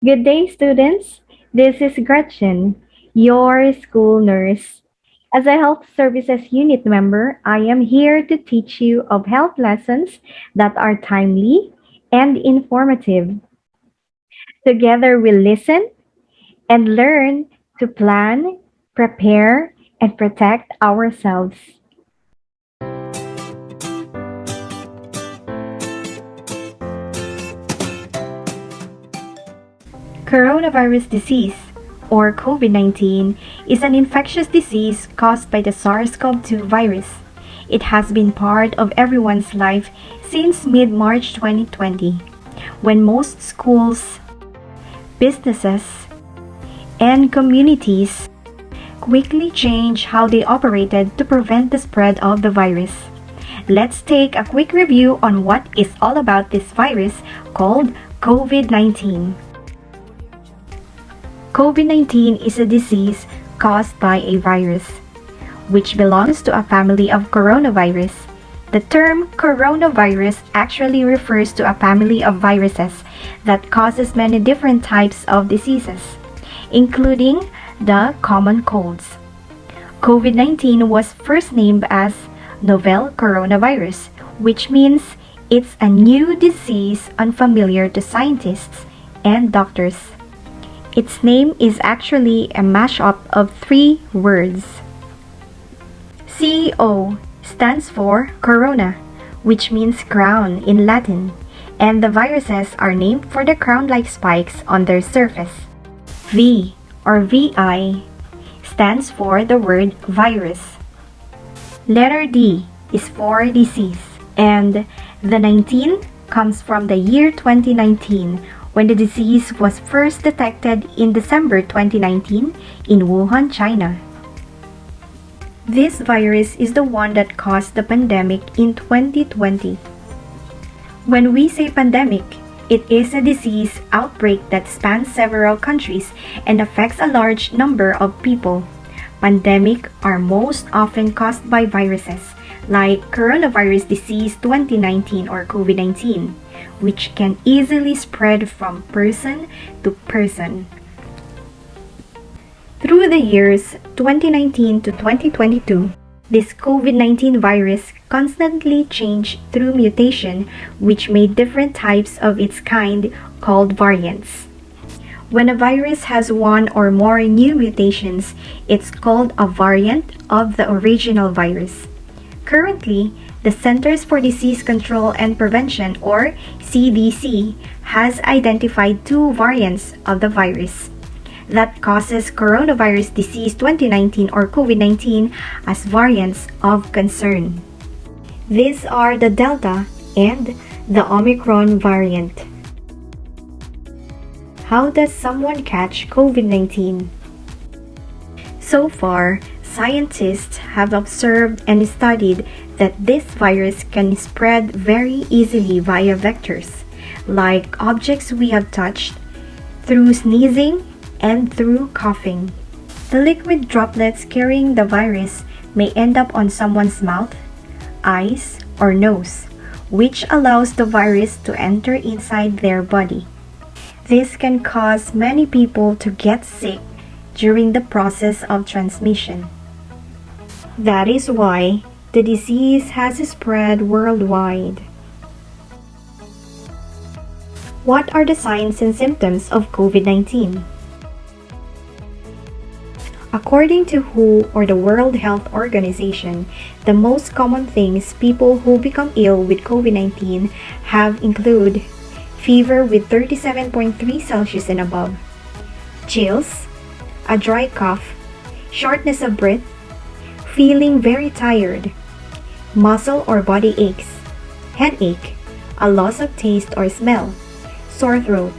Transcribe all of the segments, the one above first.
Good day, students. This is Gretchen, your school nurse. As a health services unit member, I am here to teach you of health lessons that are timely and informative. Together we listen and learn to plan, prepare, and protect ourselves. Coronavirus disease, or COVID-19, is an infectious disease caused by the SARS-CoV-2 virus. It has been part of everyone's life since mid-March 2020, when most schools, businesses, and communities quickly changed how they operated to prevent the spread of the virus. Let's take a quick review on what is all about this virus called COVID-19. COVID-19 is a disease caused by a virus, which belongs to a family of coronavirus. The term coronavirus actually refers to a family of viruses that causes many different types of diseases, including the common colds. COVID-19 was first named as novel coronavirus, which means it's a new disease unfamiliar to scientists and doctors. Its name is actually a mashup of three words. CO stands for corona, which means crown in Latin, and the viruses are named for the crown-like spikes on their surface. V or VI stands for the word virus. Letter D is for disease, and the 19 comes from the year 2019 when the disease was first detected in December 2019 in Wuhan, China. This virus is the one that caused the pandemic in 2020. When we say pandemic, it is a disease outbreak that spans several countries and affects a large number of people. Pandemics are most often caused by viruses, like coronavirus disease 2019 or COVID-19, which can easily spread from person to person. Through the years 2019 to 2022, this COVID-19 virus constantly changed through mutation, which made different types of its kind called variants. When a virus has one or more new mutations, it's called a variant of the original virus. Currently, the Centers for Disease Control and Prevention, or CDC, has identified two variants of the virus that causes coronavirus disease 2019 or COVID-19 as variants of concern. These are the Delta and the Omicron variant. How does someone catch COVID-19? So far, scientists have observed and studied that this virus can spread very easily via vectors, like objects we have touched, through sneezing, and through coughing. The liquid droplets carrying the virus may end up on someone's mouth, eyes, or nose, which allows the virus to enter inside their body. This can cause many people to get sick during the process of transmission. That is why the disease has spread worldwide. What are the signs and symptoms of COVID-19? According to WHO or the World Health Organization, the most common things people who become ill with COVID-19 have include fever with 37.3 Celsius and above, chills, a dry cough, shortness of breath, feeling very tired, muscle or body aches, headache, a loss of taste or smell, sore throat,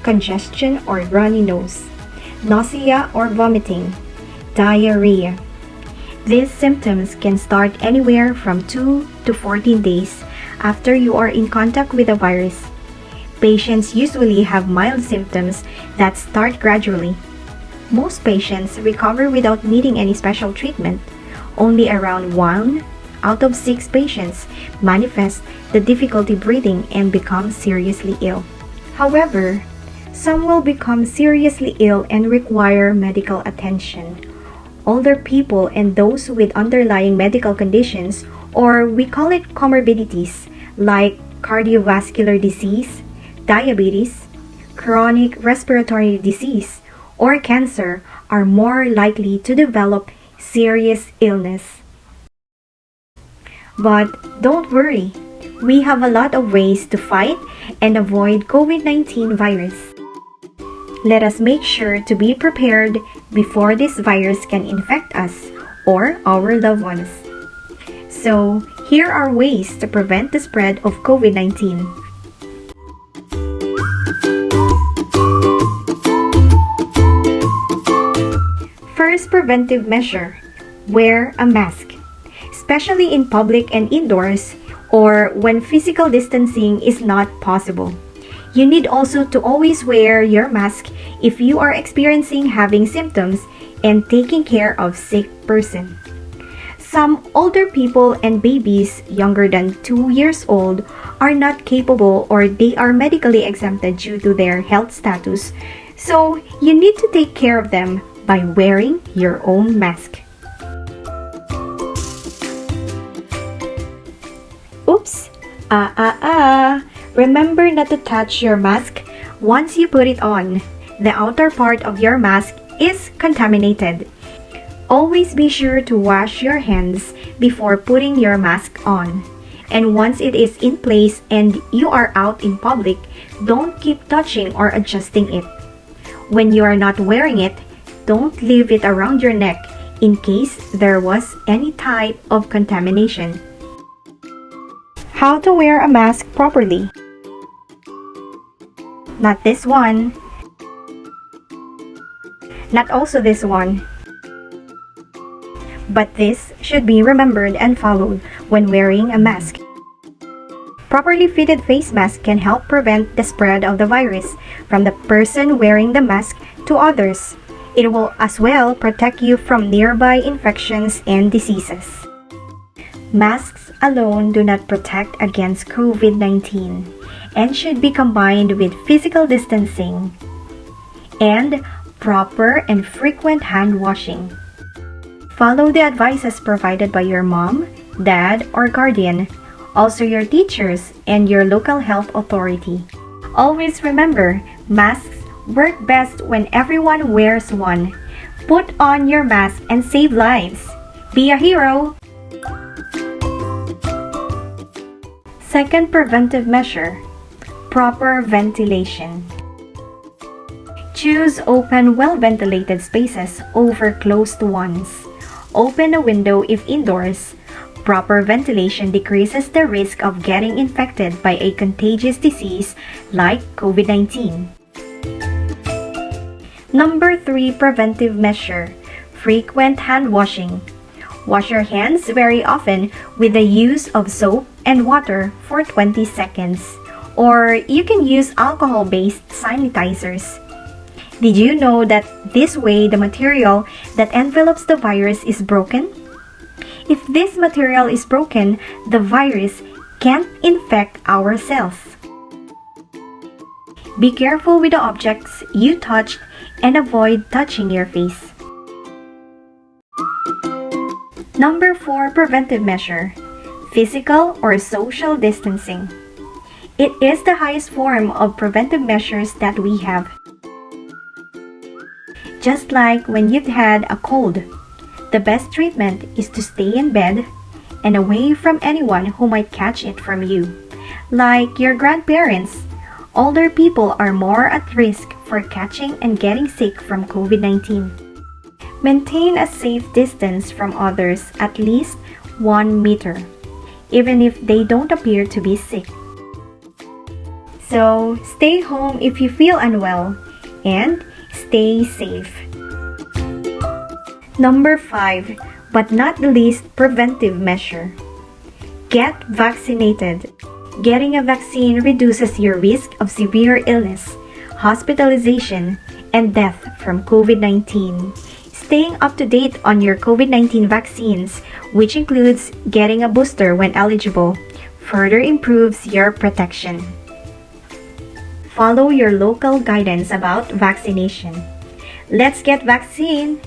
congestion or runny nose, nausea or vomiting, diarrhea. These symptoms can start anywhere from 2 to 14 days after you are in contact with the virus. Patients usually have mild symptoms that start gradually. Most patients recover without needing any special treatment. Only around 1 out of 6 patients manifest the difficulty breathing and become seriously ill. However, Some will become seriously ill and require medical attention. Older people and those with underlying medical conditions, or we call it comorbidities, like cardiovascular disease, diabetes, chronic respiratory disease, or cancer, are more likely to develop serious illness. But don't worry, we have a lot of ways to fight and avoid COVID-19 virus. Let us make sure to be prepared before this virus can infect us or our loved ones. So, here are ways to prevent the spread of COVID-19. First preventive measure, wear a mask, especially in public and indoors or when physical distancing is not possible. You need also to always wear your mask if you are experiencing having symptoms and taking care of sick person. Some older people and babies younger than 2 years old are not capable or they are medically exempted due to their health status. So you need to take care of them by wearing your own mask. Oops! Remember not to touch your mask once you put it on. The outer part of your mask is contaminated. Always be sure to wash your hands before putting your mask on. And once it is in place and you are out in public, don't keep touching or adjusting it. When you are not wearing it, don't leave it around your neck in case there was any type of contamination. How to wear a mask properly. Not this one. Not also this one. But this should be remembered and followed when wearing a mask. Properly fitted face mask can help prevent the spread of the virus from the person wearing the mask to others. It will as well protect you from nearby infections and diseases. Masks alone do not protect against COVID-19 and should be combined with physical distancing and proper and frequent hand washing. Follow the advices provided by your mom, dad, or guardian, also your teachers and your local health authority. Always remember, masks work best when everyone wears one. Put on your mask and save lives. Be a hero! Second preventive measure, proper ventilation. Choose open, well-ventilated spaces over closed ones. Open a window if indoors. Proper ventilation decreases the risk of getting infected by a contagious disease like COVID-19. Number 3 preventive measure, frequent hand washing. Wash your hands very often with the use of soap and water for 20 seconds. Or you can use alcohol-based sanitizers. Did you know that this way the material that envelops the virus is broken? If this material is broken, the virus can't infect our cells. Be careful with the objects you touched and avoid touching your face. Number 4 preventive measure, physical or social distancing. It is the highest form of preventive measures that we have. Just like when you've had a cold, the best treatment is to stay in bed and away from anyone who might catch it from you. Like your grandparents, older people are more at risk for catching and getting sick from COVID-19. Maintain a safe distance from others at least 1 meter, even if they don't appear to be sick. So, stay home if you feel unwell and stay safe. Number 5, but not the least preventive measure. Get vaccinated. Getting a vaccine reduces your risk of severe illness, hospitalization, and death from COVID-19. Staying up to date on your COVID-19 vaccines, which includes getting a booster when eligible, further improves your protection. follow your local guidance about vaccination. Let's get vaccine!